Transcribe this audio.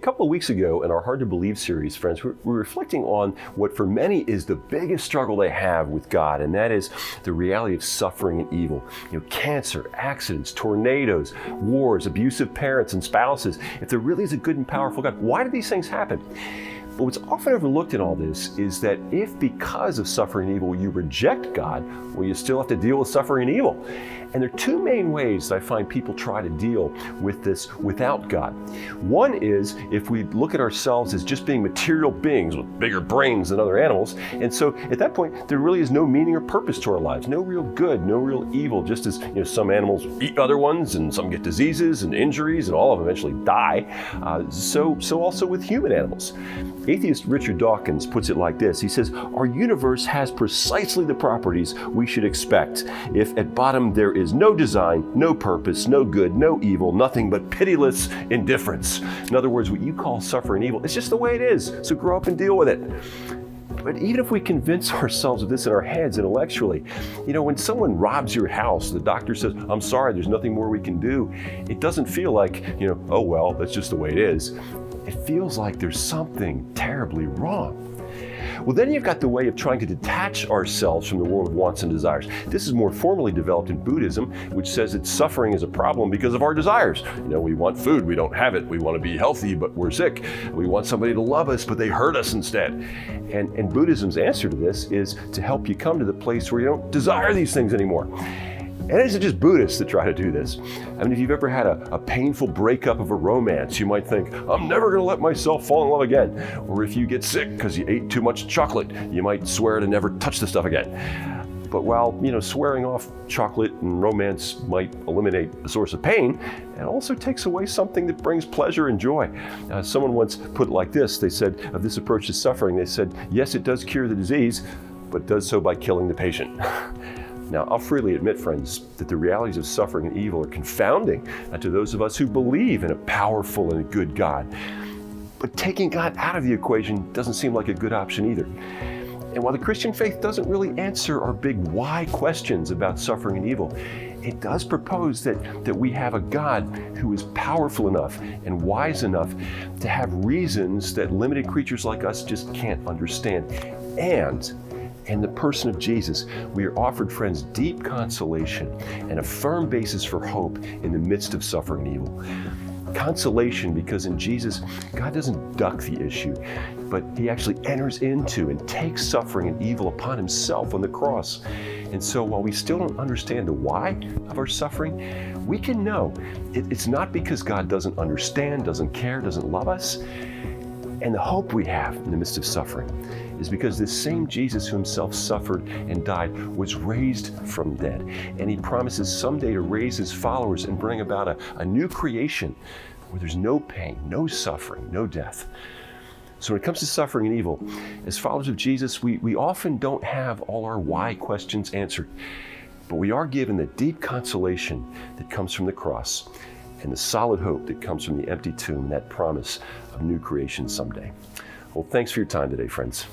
couple of weeks ago in our Hard to Believe series, friends, we're reflecting on what for many is the biggest struggle they have with God, and that is the reality of suffering and evil. Cancer, accidents, tornadoes, wars, abusive parents and spouses. If there really is a good and powerful God, why do these things happen? But what's often overlooked in all this is that if because of suffering and evil you reject God, well, you still have to deal with suffering and evil. And there are two main ways that I find people try to deal with this without God. One is if we look at ourselves as just being material beings with bigger brains than other animals. And so at that point, there really is no meaning or purpose to our lives, no real good, no real evil, just as some animals eat other ones and some get diseases and injuries and all of them eventually die. So also with human animals. Atheist Richard Dawkins puts it like this. He says, our universe has precisely the properties we should expect if at bottom there is no design, no purpose, no good, no evil, nothing but pitiless indifference. In other words, what you call suffering and evil, it's just the way it is. So grow up and deal with it. But even if we convince ourselves of this in our heads intellectually, when someone robs your house, the doctor says, I'm sorry, there's nothing more we can do. It doesn't feel like, oh, well, that's just the way it is. It feels like there's something terribly wrong. Well, then you've got the way of trying to detach ourselves from the world of wants and desires. This is more formally developed in Buddhism, which says that suffering is a problem because of our desires. We want food, we don't have it. We want to be healthy, but we're sick. We want somebody to love us, but they hurt us instead. And Buddhism's answer to this is to help you come to the place where you don't desire these things anymore. And it isn't just Buddhists that try to do this. If you've ever had a painful breakup of a romance, you might think, I'm never going to let myself fall in love again. Or if you get sick because you ate too much chocolate, you might swear to never touch the stuff again. But while, swearing off chocolate and romance might eliminate a source of pain, it also takes away something that brings pleasure and joy. Someone once put it like this. They said of this approach to suffering, they said, yes, it does cure the disease, but it does so by killing the patient. Now, I'll freely admit, friends, that the realities of suffering and evil are confounding to those of us who believe in a powerful and a good God. But taking God out of the equation doesn't seem like a good option either. And while the Christian faith doesn't really answer our big why questions about suffering and evil, it does propose that we have a God who is powerful enough and wise enough to have reasons that limited creatures like us just can't understand. And in the person of Jesus, we are offered, friends, deep consolation and a firm basis for hope in the midst of suffering and evil. Consolation because in Jesus, God doesn't duck the issue, but he actually enters into and takes suffering and evil upon himself on the cross. And so while we still don't understand the why of our suffering, we can know it's not because God doesn't understand, doesn't care, doesn't love us. And the hope we have in the midst of suffering is because this same Jesus who himself suffered and died was raised from the dead. And he promises someday to raise his followers and bring about a new creation where there's no pain, no suffering, no death. So when it comes to suffering and evil, as followers of Jesus, we often don't have all our why questions answered. But we are given the deep consolation that comes from the cross and the solid hope that comes from the empty tomb, that promise of new creation someday. Well, thanks for your time today, friends.